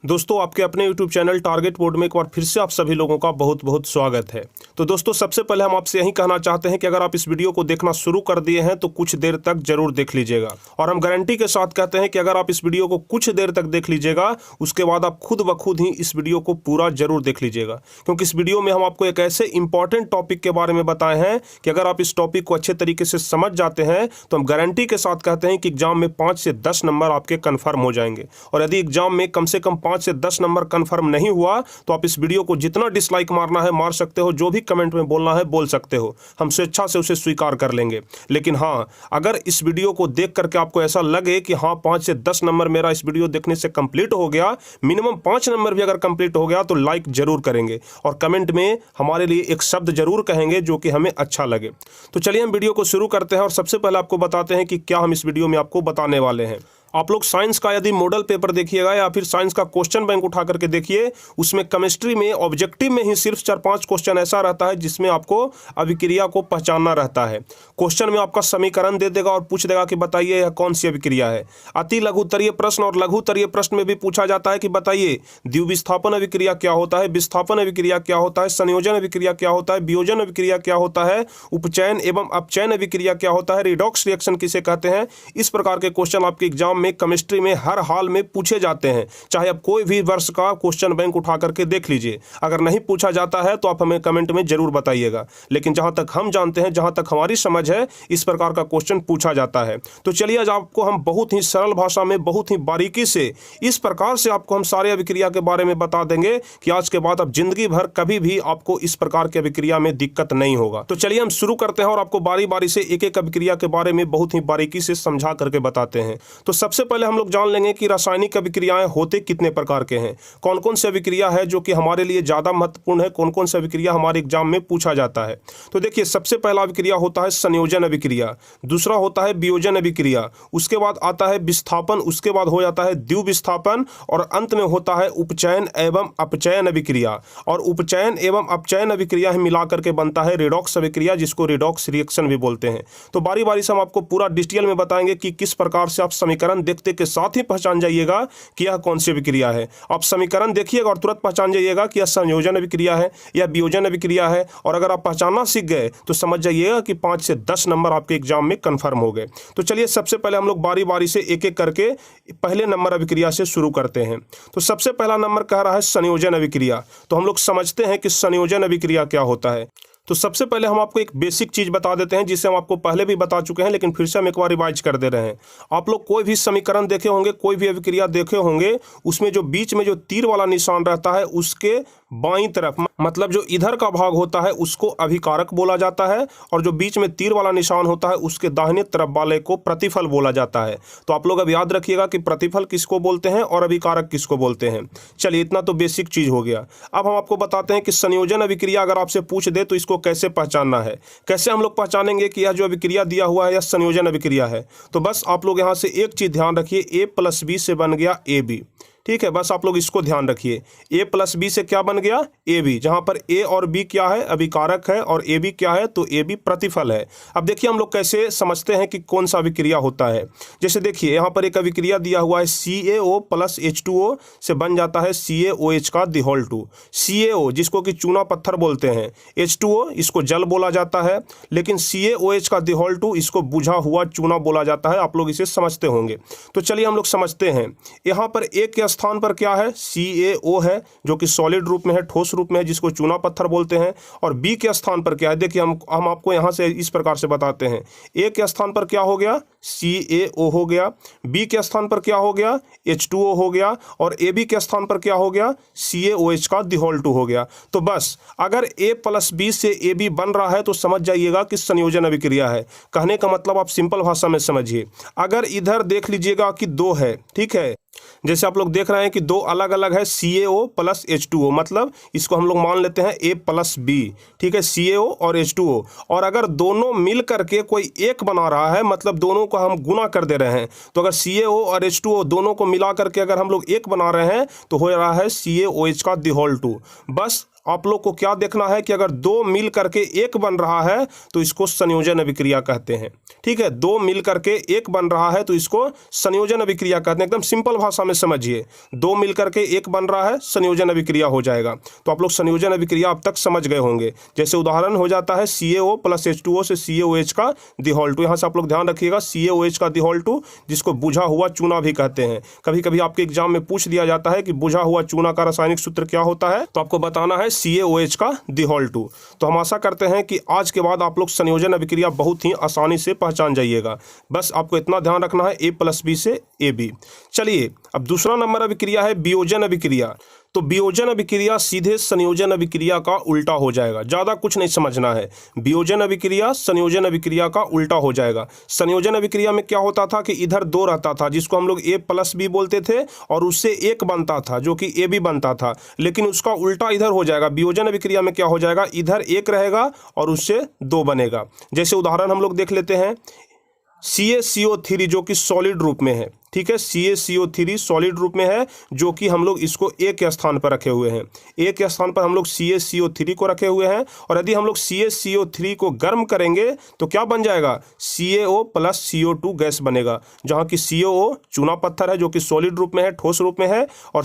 दोस्तों आपके अपने YouTube चैनल टारगेट बोर्ड में एक बार फिर से आप सभी लोगों का बहुत बहुत स्वागत है। तो दोस्तों सबसे पहले हम आपसे यही कहना चाहते हैं कि अगर आप इस वीडियो को देखना शुरू कर दिए हैं तो कुछ देर तक जरूर देख लीजिएगा, और हम गारंटी के साथ कहते हैं कि अगर आप इस वीडियो को कुछ देर तक देख लीजिएगा उसके बाद आप खुद ब खुद ही इस वीडियो को पूरा जरूर देख लीजिएगा, क्योंकि इस वीडियो में हम आपको एक ऐसे इंपॉर्टेंट टॉपिक के बारे में बताए हैं कि अगर आप इस टॉपिक को अच्छे तरीके से समझ जाते हैं तो हम गारंटी के साथ कहते हैं कि एग्जाम में 5 से 10 नंबर आपके कन्फर्म हो जाएंगे। और यदि एग्जाम में कम से कम 5 से 10 नंबर कंफर्म नहीं हुआ तो आप इस वीडियो को जितना डिसलाइक मारना है मार सकते हो, जो भी कमेंट में बोलना है बोल सकते हो, हम स्वेच्छा से उसे स्वीकार कर लेंगे। लेकिन हाँ, अगर इस वीडियो को देख करके आपको ऐसा लगे कि हाँ 5 से 10 नंबर मेरा इस वीडियो देखने से कंप्लीट हो गया, मिनिमम 5 नंबर भी अगर कंप्लीट हो गया तो लाइक जरूर करेंगे और कमेंट में हमारे लिए एक शब्द जरूर कहेंगे जो कि हमें अच्छा लगे। तो चलिए हम वीडियो को शुरू करते हैं और सबसे पहले आपको बताते हैं कि क्या हम इस वीडियो में आपको बताने वाले हैं। आप लोग साइंस का यदि मॉडल पेपर देखिएगा या फिर साइंस का क्वेश्चन बैंक उठा करके देखिए, उसमें केमिस्ट्री में ऑब्जेक्टिव में ही सिर्फ 4-5 क्वेश्चन ऐसा रहता है जिसमें आपको अभिक्रिया को पहचानना रहता है। क्वेश्चन में आपका समीकरण दे देगा और पूछ देगा कि बताइए यह कौन सी अभिक्रिया है। अति लघुत्तरीय प्रश्न और लघुत्तरीय प्रश्न में भी पूछा जाता है कि बताइए द्विविस्थापन अभिक्रिया क्या होता है, विस्थापन अभिक्रिया क्या होता है, संयोजन अभिक्रिया क्या होता है, वियोजन अभिक्रिया क्या होता है, उपचयन एवं अपचयन अभिक्रिया क्या होता है, रिडॉक्स रिएक्शन किसे कहते हैं। इस प्रकार के क्वेश्चन आपके एग्जाम में केमिस्ट्री में हर हाल में पूछे जाते हैं, चाहे आप कोई भी वर्ष का क्वेश्चन बैंक उठा करके देख लीजिए। अगर नहीं पूछा जाता है तो आप हमें कमेंट में जरूर बताइएगा, लेकिन जहां तक हम जानते हैं, जहां तक हमारी समझ है, इस प्रकार का क्वेश्चन पूछा जाता है। तो चलिए आज आपको हम बहुत ही सरल भाषा में बहुत ही बारीकी से इस प्रकार से आपको हम सारे अभिक्रिया के बारे में बता देंगे कि आज के बाद अब जिंदगी भर कभी भी आपको इस प्रकार की अभिक्रिया में दिक्कत नहीं होगा। तो चलिए हम शुरू करते हैं और आपको बारी बारी से एक एक अभिक्रिया के बारे में बहुत ही बारीकी से समझा करके बताते हैं। तो सबसे पहले हम लोग जान लेंगे कि रासायनिक अभिक्रियाएं होते कितने प्रकार के हैं, कौन कौन सी अभिक्रिया है जो कि हमारे लिए ज्यादा महत्वपूर्ण है, कौन कौन सी अभिक्रिया हमारे एग्जाम में पूछा जाता है। तो देखिए सबसे पहला अभिक्रिया होता है संयोजन अभिक्रिया, दूसरा होता है वियोजन अभिक्रिया, उसके बाद आता है विस्थापन, उसके बाद हो जाता है द्विविस्थापन और अंत में होता है उपचयन एवं अपचयन अभिक्रिया। और उपचयन एवं अपचयन अभिक्रिया मिलाकर के बनता है रिडॉक्स अभिक्रिया, जिसको रिडॉक्स रिएक्शन भी बोलते हैं। तो बारी बारी से हम आपको पूरा डिटेल में बताएंगे कि किस प्रकार से आप समीकरण देखते के साथ ही पहचान जाइएगा कि यह कौन सी अभिक्रिया है। आप समीकरण देखिएगा और तुरंत पहचान जाइएगा कि यह संयोजन अभिक्रिया है या वियोजन अभिक्रिया है, और अगर आप पहचानना सीख गए तो समझ जाइएगा कि 5 से 10 नंबर आपके एग्जाम में कंफर्म हो गए। तो चलिए सबसे पहले हम लोग बारी बारी से एक एक करके पहले नंबर अभिक्रिया से शुरू करते हैं। तो सबसे पहला नंबर कह रहा है संयोजन अभिक्रिया। तो हम लोग समझते हैं कि संयोजन अभिक्रिया क्या होता है। तो सबसे पहले हम आपको एक बेसिक चीज बता देते हैं जिसे हम आपको पहले भी बता चुके हैं, लेकिन फिर से हम एक बार रिवाइज कर दे रहे हैं। आप लोग कोई भी समीकरण देखे होंगे, कोई भी अभिक्रिया देखे होंगे, उसमें जो बीच में जो तीर वाला निशान रहता है उसके बाईं तरफ, मतलब जो इधर का भाग होता है उसको अभिकारक बोला जाता है, और जो बीच में तीर वाला निशान होता है उसके दाहिने तरफ वाले को प्रतिफल बोला जाता है। तो आप लोग अब याद रखिएगा कि प्रतिफल किसको बोलते हैं और अभिकारक किसको बोलते हैं। चलिए इतना तो बेसिक चीज हो गया। अब हम आपको बताते हैं कि संयोजन अभिक्रिया अगर आपसे पूछ दे तो इसको कैसे पहचानना है, कैसे हम लोग पहचानेंगे कि यह जो अभिक्रिया दिया हुआ है यह संयोजन अभिक्रिया है। तो बस आप लोग यहाँ से एक चीज ध्यान रखिए, A+B से बन गया AB। ठीक है, बस आप लोग इसको ध्यान रखिए, A+B से क्या बन गया AB, जहां पर A और B क्या है अभिकारक है और AB क्या है तो AB प्रतिफल है। अब देखिए हम लोग कैसे समझते हैं कि कौन सा अभिक्रिया होता है। जैसे देखिए यहाँ पर एक अभिक्रिया दिया हुआ है CaO + H2O से बन जाता है CaOH का दिहोल 2। CaO जिसको कि चूना पत्थर बोलते हैं, H2O इसको जल बोला जाता है, लेकिन CaOH का दिहोल 2 इसको बुझा हुआ चूना बोला जाता है। आप लोग इसे समझते होंगे। तो चलिए हम लोग समझते हैं। यहाँ पर एक के स्थान पर क्या है CaO है जो कि सॉलिड रूप में है, ठोस रूप में है, जिसको चूना पत्थर बोलते हैं। और B के स्थान पर क्या है, देखिए हम आपको यहाँ से इस प्रकार से बताते हैं। A के स्थान पर क्या हो गया CaO हो गया, B के स्थान पर क्या हो गया H2O हो गया, और AB के स्थान पर क्या हो गया CaOH का दिहोल 2 हो गया। तो बस अगर A+B से AB बन रहा है तो समझ जाइएगा कि संयोजन अभिक्रिया है। कहने का मतलब आप सिंपल भाषा में समझिए। अगर इधर देख लीजिएगा कि 2 है, ठीक है, जैसे आप लोग देख रहे हैं कि 2 अलग अलग है CaO + H2O, मतलब इसको हम लोग मान लेते हैं A+B, ठीक है, CaO और H2O। और अगर दोनों मिल करके कोई एक बना रहा है, मतलब दोनों को हम गुना कर दे रहे हैं, तो अगर CaO और H2O दोनों को मिला करके अगर हम लोग एक बना रहे हैं तो हो रहा है CaOH का दिहोल 2। बस आप लोग को क्या देखना है कि अगर दो मिल करके एक बन रहा है तो इसको संयोजन अभिक्रिया कहते हैं। ठीक है, दो मिल करके एक बन रहा है तो इसको संयोजन अभिक्रिया कहते हैं। एकदम सिंपल भाषा में समझिए, दो मिल करके एक बन रहा है संयोजन अभिक्रिया हो जाएगा। तो आप लोग संयोजन अभिक्रिया अब तक समझ गए होंगे। जैसे उदाहरण हो जाता है CaO प्लस H2O से CaOH का दिहोल्टू। यहाँ से आप लोग ध्यान रखिएगा, CaOH का दिहोल्टू जिसको बुझा हुआ चूना भी कहते हैं। कभी कभी आपके एग्जाम में पूछ दिया जाता है कि बुझा हुआ चूना का रासायनिक सूत्र क्या होता है, तो आपको बताना है CaOH का दिहोल्टू। तो हम आशा करते हैं कि आज के बाद आप लोग संयोजन अभिक्रिया बहुत ही आसानी से पहचान जाइएगा। बस आपको इतना ध्यान रखना है A प्लस B से AB। चलिए, अब दूसरा नंबर अभिक्रिया है वियोजन अभिक्रिया। तो वियोजन अभिक्रिया सीधे संयोजन अभिक्रिया का उल्टा हो जाएगा, ज़्यादा कुछ नहीं समझना है। वियोजन अभिक्रिया संयोजन अभिक्रिया का उल्टा हो जाएगा। संयोजन अभिक्रिया में क्या होता था कि इधर दो रहता था जिसको हम लोग A प्लस B बोलते थे और उससे एक बनता था जो कि AB बनता था, लेकिन उसका उल्टा इधर हो जाएगा। वियोजन अभिक्रिया में क्या हो जाएगा, इधर एक रहेगा और उससे दो बनेगा। जैसे उदाहरण हम लोग देख लेते हैं, CaCO3 जो कि सॉलिड रूप में है। ठीक है, CaCO3 सॉलिड रूप में है जो कि हम लोग इसको A के स्थान पर रखे हुए हैं। A के स्थान पर हम लोग CaCO3 को रखे हुए हैं और यदि हम लोग CaCO3 को गर्म करेंगे तो क्या बन जाएगा, CaO प्लस CO2 गैस बनेगा, जहाँ की CaO चूना पत्थर है जो कि सॉलिड रूप में है, ठोस रूप में है, और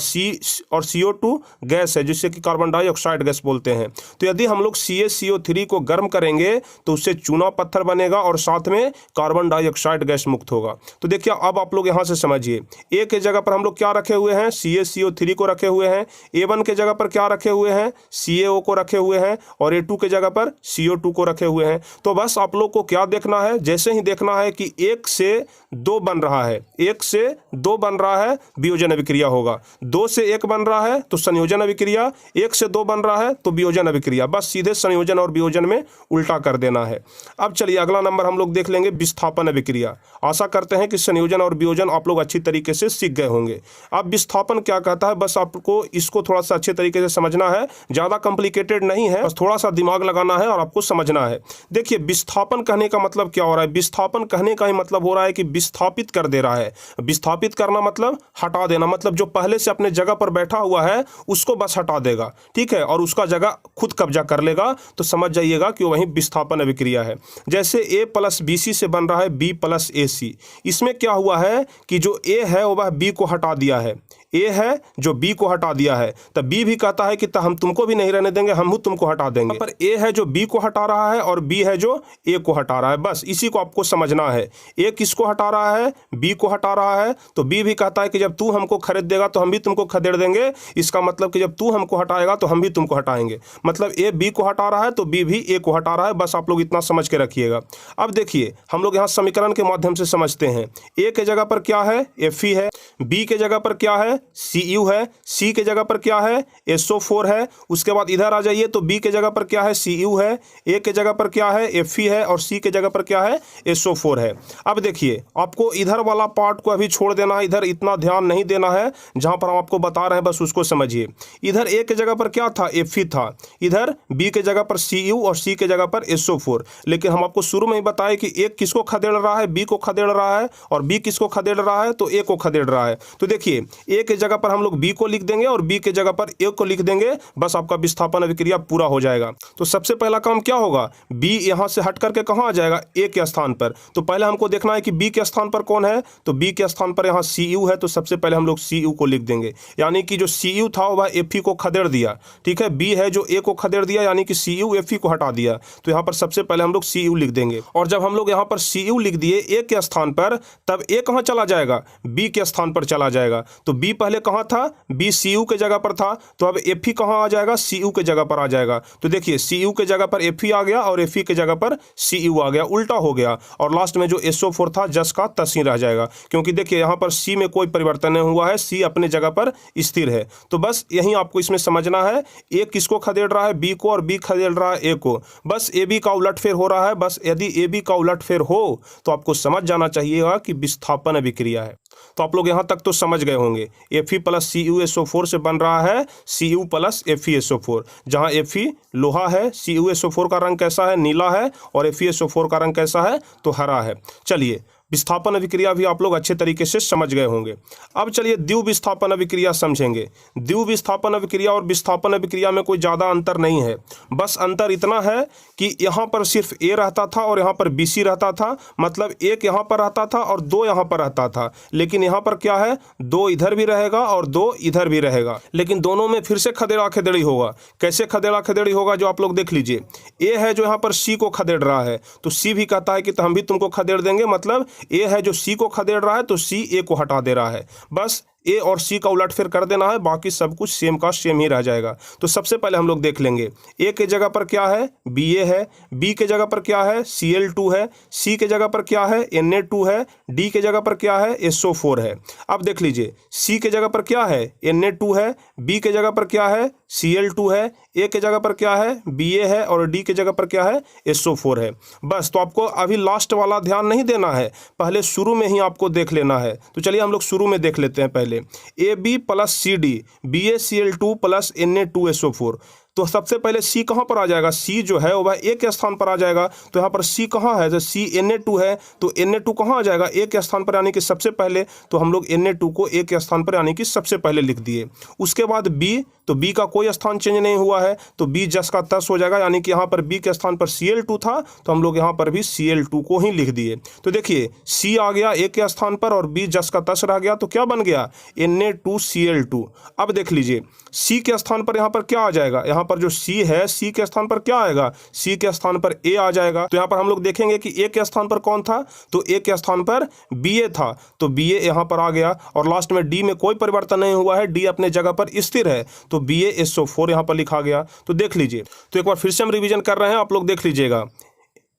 CO2 गैस है जिससे कि कार्बन डाइऑक्साइड गैस बोलते हैं। तो यदि हम लोग CaCO3 को गर्म करेंगे तो उससे चूना पत्थर बनेगा और साथ में कार्बन डाइऑक्साइड गैस मुक्त होगा। तो देखिए, अब आप लोग यहाँ से समझिए, A के जगह पर हम लोग क्या रखे हुए हैं, CaCO3 को रखे हुए हैं। A1 के जगह पर क्या रखे हुए हैं, CaO को रखे हुए हैं, और A2 के जगह पर CO2 को रखे हुए हैं। तो बस आप लोग को क्या देखना है, जैसे ही देखना है कि एक से दो बन रहा है, एक से दो बन रहा है, वियोजन अभिक्रिया होगा। दो से एक बन रहा है तो संयोजन अभिक्रिया, एक से दो बन रहा है तो वियोजन अभिक्रिया। बस सीधे संयोजन और वियोजन में उल्टा कर देना है। अब चलिए अगला नंबर हम लोग देख लेंगे, विस्थापन अभिक्रिया। आशा करते हैं कि संयोजन और वियोजन आप लोग अच्छी तरीके से सीख गए होंगे। अब विस्थापन क्या कहता है, बस आपको इसको थोड़ा सा अच्छे तरीके से समझना है, ज़्यादा कॉम्प्लिकेटेड नहीं है, बस थोड़ा सा दिमाग लगाना है और आपको समझना है। देखिए, विस्थापन कहने का मतलब क्या हो रहा है, विस्थापन कहने का ही मतलब हो रहा है कि विस्थापित कर दे रहा है। विस्थापित करना मतलब हटा देना, मतलब जो पहले से अपने जगह पर बैठा हुआ है उसको बस हटा देगा। ठीक है, और उसका जगह खुद कब्जा कर लेगा, तो समझ जाइएगा कि वही विस्थापन अभिक्रिया है। जैसे A प्लस BC से बन रहा है B प्लस AC। इसमें क्या हुआ है कि जो A है वह B को हटा दिया है, A है जो B को हटा दिया है, तब B भी कहता है कि हम तुमको भी नहीं रहने देंगे, हम भी तुमको हटा देंगे। पर A है जो B को हटा रहा है और B है जो A को हटा रहा है। बस इसी को आपको समझना है। A किसको हटा रहा है, B को हटा रहा है, तो B भी कहता है कि जब तू हमको खरीद देगा तो हम भी तुमको खदेड़ देंगे। इसका मतलब कि जब तू हमको हटाएगा तो हम भी तुमको हटाएंगे। मतलब A B को हटा रहा है तो B भी A को हटा रहा है। बस आप लोग इतना समझ के रखिएगा। अब देखिए, हम लोग यहाँ समीकरण के माध्यम से समझते हैं। A के जगह पर क्या है, Fe है। B के जगह पर क्या है, Cu है। C के जगह पर क्या है, SO4 है। उसके बाद इधर आ जाइए तो B के जगह पर क्या है, Cu है। A के जगह पर क्या है, Fe है, और C के जगह पर क्या है, SO4 है। अब देखिए, आपको इधर वाला पार्ट को अभी छोड़ देना है, इधर इतना ध्यान नहीं देना है। जहां पर हम आपको बता रहे हैं बस उसको समझिए। इधर A के जगह पर क्या था, Fe था। इधर B के जगह पर Cu और C के जगह पर SO4। लेकिन हम आपको शुरू में ही बताए कि एक किसको खदेड़ रहा है, B को खदेड़ रहा है, और B किसको खदेड़ रहा है, तो A को खदेड़ रहा है। तो देखिए, A के जगह पर हम लोग B को लिख देंगे और B के जगह पर A को लिख देंगे। बस आपका विस्थापन अभिक्रिया पूरा हो जाएगा। तो सबसे पहला काम क्या होगा, B यहाँ से हट करके कहाँ आ जाएगा, A के स्थान पर। तो पहले हमको देखना है कि B के स्थान पर कौन है, तो B के स्थान पर यहाँ Cu है, तो सबसे पहले हम लोग Cu को लिख देंगे। यानी कि जो Cu था वह Fe को खदेड़ दिया। ठीक है, B है जो A को खदेड़ दिया, यानी कि Cu Fe को हटा दिया। तो यहाँ पर सबसे पहले हम लोग Cu लिख देंगे। और जब हम लोग यहाँ पर Cu लिख दिए A के स्थान पर, तब A कहाँ चला जाएगा, B के स्थान पर चला जाएगा। तो B पहले कहाँ था, B Cu के जगह पर था, तो अब Fe कहाँ आ जाएगा, Cu के जगह पर आ जाएगा। तो देखिए, Cu के जगह पर Fe आ गया और Fe के जगह पर Cu आ गया, उल्टा हो गया। और लास्ट में जो SO4 था जस का तस ही रह जाएगा, क्योंकि देखिए यहाँ पर C में कोई परिवर्तन नहीं हुआ है, C अपने जगह पर स्थिर है। तो बस यही आपको इसमें समझना है, A किसको खदेड़ रहा है, B को, और B खदेड़ रहा है A को। बस AB का उलटफेर हो रहा है। बस यदि AB का उलटफेर हो तो आपको समझ जाना चाहिएगा कि विस्थापन अभिक्रिया है। तो आप लोग यहाँ तक तो समझ गए होंगे। Fe प्लस CuSO4 से बन रहा है Cu प्लस FeSO4, जहाँ Fe लोहा है, CuSO4 का रंग कैसा है, नीला है, और FeSO4 का रंग कैसा है, तो हरा है। चलिए विस्थापन अभिक्रिया भी आप लोग अच्छे तरीके से समझ गए होंगे। अब चलिए द्विविस्थापन अभिक्रिया समझेंगे। द्विविस्थापन अभिक्रिया और विस्थापन अभिक्रिया में कोई ज़्यादा अंतर नहीं है, बस अंतर इतना है कि यहाँ पर सिर्फ ए रहता था और यहाँ पर BC रहता था, मतलब एक यहाँ पर रहता था और 2 यहाँ पर रहता था। लेकिन यहाँ पर क्या है, 2 इधर भी रहेगा और 2 इधर भी रहेगा, लेकिन दोनों में फिर से खदेड़ा खदेड़ी होगा। कैसे खदेड़ा खदेड़ी होगा जो आप लोग देख लीजिए। ए है जो यहाँ पर C को खदेड़ रहा है, तो C भी कहता है कि तो हम भी तुमको खदेड़ देंगे, मतलब ए है जो C को खदेड़ रहा है तो C ए को हटा दे रहा है। बस ए और सी का उलटफेर कर देना है, बाकी सब कुछ सेम का सेम ही रह जाएगा। तो सबसे पहले हम लोग देख लेंगे ए के जगह पर क्या है, Ba है, बी के जगह पर क्या है, Cl2 है, सी के जगह पर क्या है, Na2 है, डी के जगह पर क्या है, SO4 है। अब देख लीजिए सी के जगह पर क्या है, Na2 है, बी के जगह पर क्या है, Cl2 है, ए के जगह पर क्या है, Ba है और डी के जगह पर क्या है, SO4 है। बस, तो आपको अभी लास्ट वाला ध्यान नहीं देना है, पहले शुरू में ही आपको देख लेना है। तो चलिए हम लोग शुरू में देख लेते हैं। पहले AB plus CD BaCl2 plus Na2SO4। तो सबसे पहले C कहाँ पर आ जाएगा, C जो है वह ए के स्थान पर आ जाएगा। तो यहाँ पर C कहाँ है, तो C Na2 है, तो Na2 कहाँ आ जाएगा, ए के स्थान पर, यानी कि सबसे पहले। तो हम लोग Na2 को ए के स्थान पर यानी कि सबसे पहले लिख दिए। उसके बाद B, तो B का कोई स्थान चेंज नहीं हुआ है, तो B जस का तस हो जाएगा, यानी कि यहाँ पर B के स्थान पर Cl2 था, तो हम लोग यहाँ पर भी Cl2 को ही लिख दिए। तो देखिए C आ गया ए के स्थान पर और B जस का तस रह गया, तो क्या बन गया, Na2Cl2। अब देख लीजिए C के स्थान पर यहाँ पर क्या आ जाएगा, यहाँ पर जो C है C के स्थान पर क्या आएगा, C के स्थान पर A आ जाएगा। तो यहाँ पर हम लोग देखेंगे कि A के स्थान पर कौन था, तो A के स्थान पर Ba था, तो Ba यहाँ पर आ गया। और लास्ट में D में कोई परिवर्तन नहीं हुआ है, D अपने जगह पर स्थिर है, तो BaSO4 यहाँ पर लिखा गया। तो देख लीजिए, तो एक बार फिर से हम रिवीजन कर रहे हैं, आप लोग देख लीजिएगा।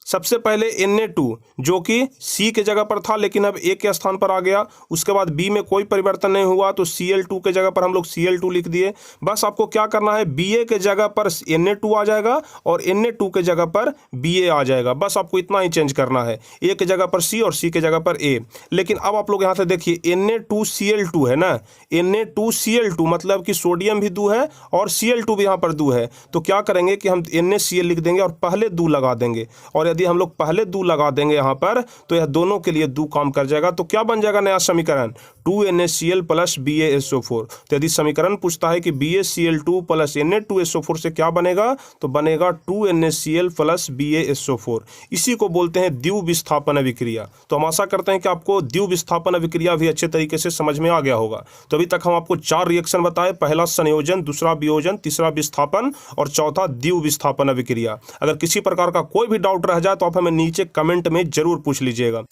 सबसे पहले Na2 जो कि C के जगह पर था लेकिन अब A के स्थान पर आ गया। उसके बाद B में कोई परिवर्तन नहीं हुआ, तो Cl2 के जगह पर हम लोग Cl2 लिख दिए। बस आपको क्या करना है, Ba के जगह पर Na2 आ जाएगा और Na2 के जगह पर Ba आ जाएगा। बस आपको इतना ही चेंज करना है, A के जगह पर C और C के जगह पर A। लेकिन अब आप लोग यहाँ से देखिए Na2Cl2 है ना, Na2Cl2 मतलब कि सोडियम भी 2 है और Cl2 भी यहाँ पर 2 है। तो क्या करेंगे कि हम NaCl लिख देंगे और पहले 2 लगा देंगे, और यदि हम लोग पहले 2 लगा देंगे यहाँ पर, तो यह दोनों के लिए 2 काम कर जाएगा। तो क्या बन जाएगा नया समीकरण, 2NaCl प्लस BaSO4। तो यदि समीकरण पूछता है कि BaCl2 प्लस Na2SO4 से क्या बनेगा, तो बनेगा 2NaCl प्लस BaSO4। इसी को बोलते हैं द्विविस्थापन अभिक्रिया। तो हम आशा करते हैं कि आपको द्विविस्थापन अभिक्रिया भी अच्छे तरीके से समझ में आ गया होगा। तो अभी तक हम आपको 4 रिएक्शन बताए, पहला संयोजन, दूसरा वियोजन, तीसरा विस्थापन और चौथा द्विविस्थापन अभिक्रिया। अगर किसी प्रकार का कोई भी डाउट रह जाए तो आप हमें नीचे कमेंट में जरूर पूछ लीजिएगा।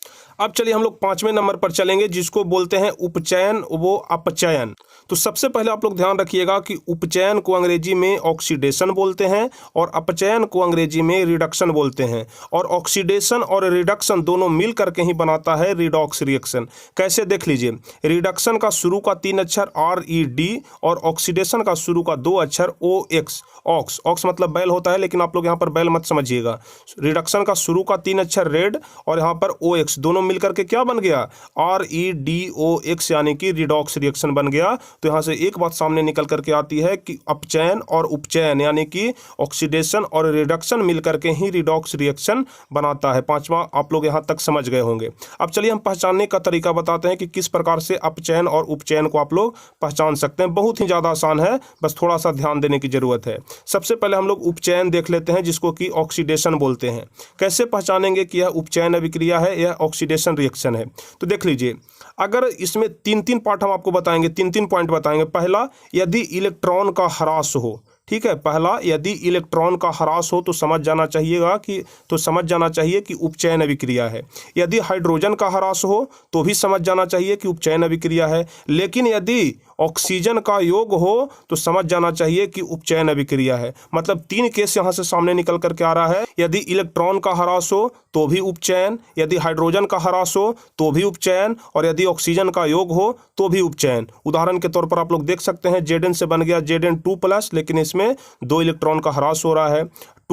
अब चलिए हम लोग 5वें नंबर पर चलेंगे, जिसको बोलते हैं उपचयन व अपचयन। तो सबसे पहले आप लोग ध्यान रखिएगा कि उपचयन को अंग्रेजी में ऑक्सीडेशन बोलते हैं और अपचयन को अंग्रेजी में रिडक्शन बोलते हैं। और ऑक्सीडेशन और रिडक्शन दोनों मिल करके ही बनाता है रिडॉक्स रिएक्शन। कैसे, देख लीजिए, रिडक्शन का शुरू का 3 अक्षर RED और ऑक्सीडेशन का शुरू का 2 अक्षर OX। ऑक्स मतलब बैल होता है, लेकिन आप लोग यहाँ पर बैल मत समझिएगा। रिडक्शन का शुरू का 3 अक्षर रेड और यहाँ पर OX, दोनों मिलकर के क्या बन गया, REDOX, यानी कि रिडॉक्स रिएक्शन बन गया। तो यहाँ से एक बात सामने निकल करके आती है कि अपचयन और उपचयन यानी कि ऑक्सीडेशन और रिडक्शन मिलकर के ही रिडॉक्स रिएक्शन बनाता है। 5वां आप लोग यहाँ तक समझ गए होंगे। अब चलिए हम पहचानने का तरीका बताते हैं कि किस प्रकार से अपचयन और उपचयन को आप लोग पहचान सकते हैं। बहुत ही ज़्यादा आसान है, बस थोड़ा सा ध्यान देने की जरूरत है। सबसे पहले हम लोग उपचयन देख लेते हैं, जिसको कि ऑक्सीडेशन बोलते हैं। कैसे पहचानेंगे कि यह उपचयन अभिक्रिया है, यह ऑक्सीडेशन रिएक्शन है? तो देख लीजिए, अगर इसमें 3 पार्ट हम आपको बताएंगे, 3 पॉइंट बताएंगे। पहला, यदि इलेक्ट्रॉन का ह्रास हो, ठीक है, पहला यदि इलेक्ट्रॉन का ह्रास हो तो समझ जाना चाहिए कि उपचयन अभिक्रिया है। यदि हाइड्रोजन का ह्रास हो तो भी समझ जाना चाहिए कि उपचयन अभिक्रिया है। लेकिन यदि ऑक्सीजन का योग हो तो समझ जाना चाहिए कि उपचयन अभिक्रिया है। मतलब 3 केस यहाँ से सामने निकल करके आ रहा है। यदि इलेक्ट्रॉन का ह्रास हो तो भी उपचयन, यदि हाइड्रोजन का ह्रास हो तो भी उपचयन, और यदि ऑक्सीजन का योग हो तो भी उपचयन। उदाहरण के तौर पर आप लोग देख सकते हैं, Zn से बन गया Zn2+, लेकिन इसमें 2 इलेक्ट्रॉन का ह्रास हो रहा है।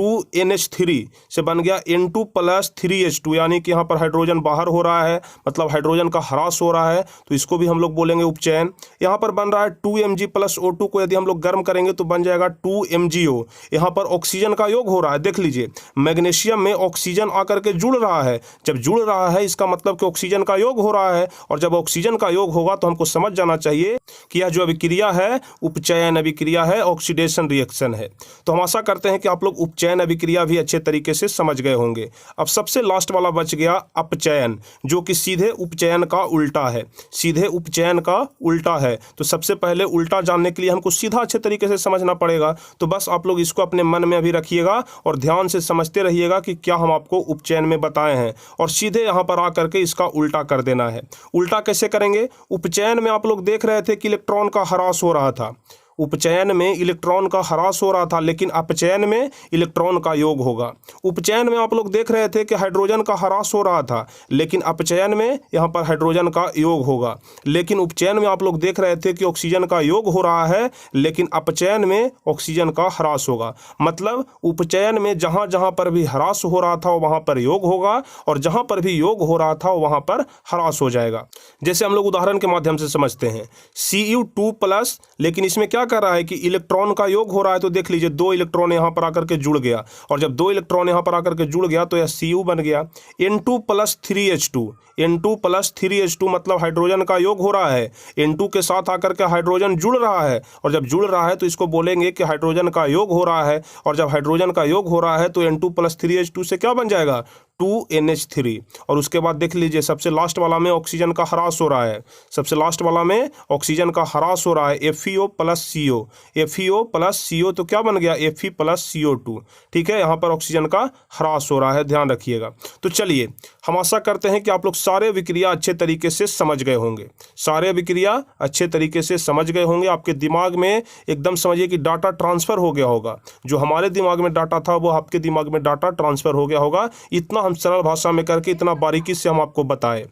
2NH3 से बन गया N2+3H2, यानी कि यहाँ पर हाइड्रोजन बाहर हो रहा है, मतलब हाइड्रोजन का ह्रास हो रहा है, तो इसको भी हम लोग बोलेंगे उपचयन। यहाँ पर बन रहा है 2Mg+O2 को यदि हम लोग गर्म करेंगे तो बन जाएगा 2MgO। यहाँ पर ऑक्सीजन का योग हो रहा है, देख लीजिए मैग्नीशियम में ऑक्सीजन आकर के जुड़ रहा है, जब जुड़ रहा है इसका मतलब कि ऑक्सीजन का योग हो रहा है, और जब ऑक्सीजन का योग होगा तो हमको समझ जाना चाहिए कि यह जो अभिक्रिया है उपचयन अभिक्रिया है, ऑक्सीडेशन रिएक्शन है। तो हम आशा करते हैं कि आप लोग उपचयन अभिक्रिया भी अच्छे तरीके से समझ गए होंगे। अब सबसे लास्ट वाला बच गया अपचयन, जो कि सीधे उपचयन का उल्टा है, सीधे उपचयन का उल्टा है। तो सबसे पहले उल्टा जानने के लिए हमको सीधा अच्छे तरीके से समझना पड़ेगा, तो बस आप लोग इसको अपने मन में अभी रखिएगा और ध्यान से समझते रहिएगा कि क्या हम आपको उपचयन में बताए हैं, और सीधे यहाँ पर आकर के इसका उल्टा कर देना है। उल्टा कैसे करेंगे? उपचयन में आप लोग देख रहे थे कि इलेक्ट्रॉन का ह्रास हो रहा था, उपचयन में इलेक्ट्रॉन का ह्रास हो रहा था, लेकिन अपचयन में इलेक्ट्रॉन का योग होगा। उपचयन में आप लोग देख रहे थे कि हाइड्रोजन का ह्रास हो रहा था, लेकिन अपचयन में यहाँ पर हाइड्रोजन का योग होगा। लेकिन उपचयन में आप लोग देख रहे थे कि ऑक्सीजन का योग हो रहा है, लेकिन अपचयन में ऑक्सीजन का ह्रास होगा। मतलब उपचयन में जहाँ जहाँ पर भी ह्रास हो रहा था वहाँ पर योग होगा, और जहाँ पर भी योग हो रहा था वहाँ पर ह्रास हो जाएगा। जैसे हम लोग उदाहरण के माध्यम से समझते हैं, Cu2+, लेकिन इसमें क्या कर रहा है कि इलेक्ट्रॉन का योग हो रहा है, तो देख लीजिए 2 इलेक्ट्रॉन यहाँ पर आकर के जुड़ गया, और जब 2 इलेक्ट्रॉन यहाँ पर आकर के जुड़ गया तो यह Cu बन गया। N2+3H2, N2+3H2 मतलब हाइड्रोजन का योग हो रहा है, N2 के साथ आकर के हाइड्रोजन जुड़ रहा है, और जब जुड़ रहा है तो इसको बोलेंगे कि हाइड्रोजन का योग हो रहा है, और जब हाइड्रोजन का योग हो रहा है तो N2+3H2 से क्या बन जाएगा? 2NH3। और उसके बाद देख लीजिए सबसे लास्ट वाला में ऑक्सीजन का ह्रास हो रहा है, सबसे लास्ट वाला में ऑक्सीजन का ह्रास हो रहा है, FeO+CO, FeO+CO तो क्या बन गया? Fe+CO2। ठीक है, यहाँ पर ऑक्सीजन का ह्रास हो रहा है, ध्यान रखिएगा। तो चलिए हम आशा करते हैं कि आप लोग सारे विक्रिया अच्छे तरीके से समझ गए होंगे, सारे विक्रिया अच्छे तरीके से समझ गए होंगे। आपके दिमाग में एकदम समझिए कि डाटा ट्रांसफ़र हो गया होगा, जो हमारे दिमाग में डाटा था वो आपके दिमाग में डाटा ट्रांसफ़र हो गया होगा। इतना हम सरल भाषा में करके इतना बारीकी से हम आपको बताएं।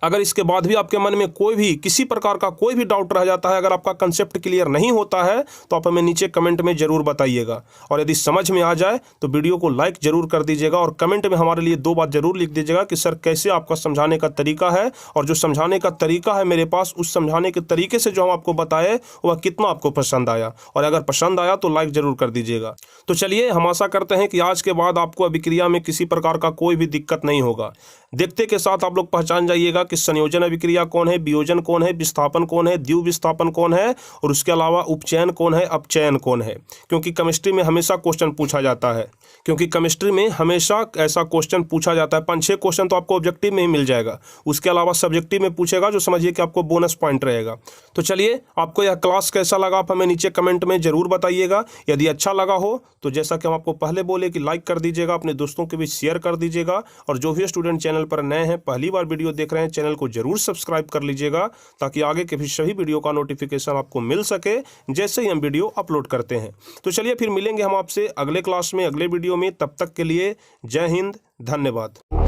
अगर इसके बाद भी आपके मन में कोई भी किसी प्रकार का कोई भी डाउट रह जाता है, अगर आपका कंसेप्ट क्लियर नहीं होता है तो आप हमें नीचे कमेंट में ज़रूर बताइएगा, और यदि समझ में आ जाए तो वीडियो को लाइक ज़रूर कर दीजिएगा, और कमेंट में हमारे लिए 2 बात ज़रूर लिख दीजिएगा कि सर कैसे आपका समझाने का तरीका है, और जो समझाने का तरीका है मेरे पास उस समझाने के तरीके से जो हम आपको बताए वह कितना आपको पसंद आया, और अगर पसंद आया तो लाइक ज़रूर कर दीजिएगा। तो चलिए हम आशा करते हैं कि आज के बाद आपको अभिक्रिया में किसी प्रकार का कोई भी दिक्कत नहीं होगा। देखते के साथ आप लोग पहचान जाइएगा कि संयोजन अभिक्रिया कौन है, वियोजन कौन है, विस्थापन कौन है, द्विविस्थापन कौन है, और उसके अलावा उपचयन कौन है, अपचयन कौन है। क्योंकि केमिस्ट्री में हमेशा क्वेश्चन पूछा जाता है, क्योंकि केमिस्ट्री में हमेशा ऐसा क्वेश्चन पूछा जाता है। 5-6 क्वेश्चन तो आपको ऑब्जेक्टिव में ही मिल जाएगा, उसके अलावा सब्जेक्टिव में पूछेगा, जो समझिए कि आपको बोनस पॉइंट रहेगा। तो चलिए आपको यह क्लास कैसा लगा आप हमें नीचे कमेंट में ज़रूर बताइएगा। यदि अच्छा लगा हो तो जैसा कि हम आपको पहले बोले कि लाइक कर दीजिएगा, अपने दोस्तों के बीच शेयर कर दीजिएगा, और जो भी स्टूडेंट चैनल पर नए हैं, पहली बार वीडियो देख रहे हैं, चैनल को जरूर सब्सक्राइब कर लीजिएगा, ताकि आगे के भी सभी वीडियो का नोटिफिकेशन आपको मिल सके जैसे ही हम वीडियो अपलोड करते हैं। तो चलिए फिर मिलेंगे हम आपसे अगले क्लास में, अगले वीडियो में। तब तक के लिए जय हिंद, धन्यवाद।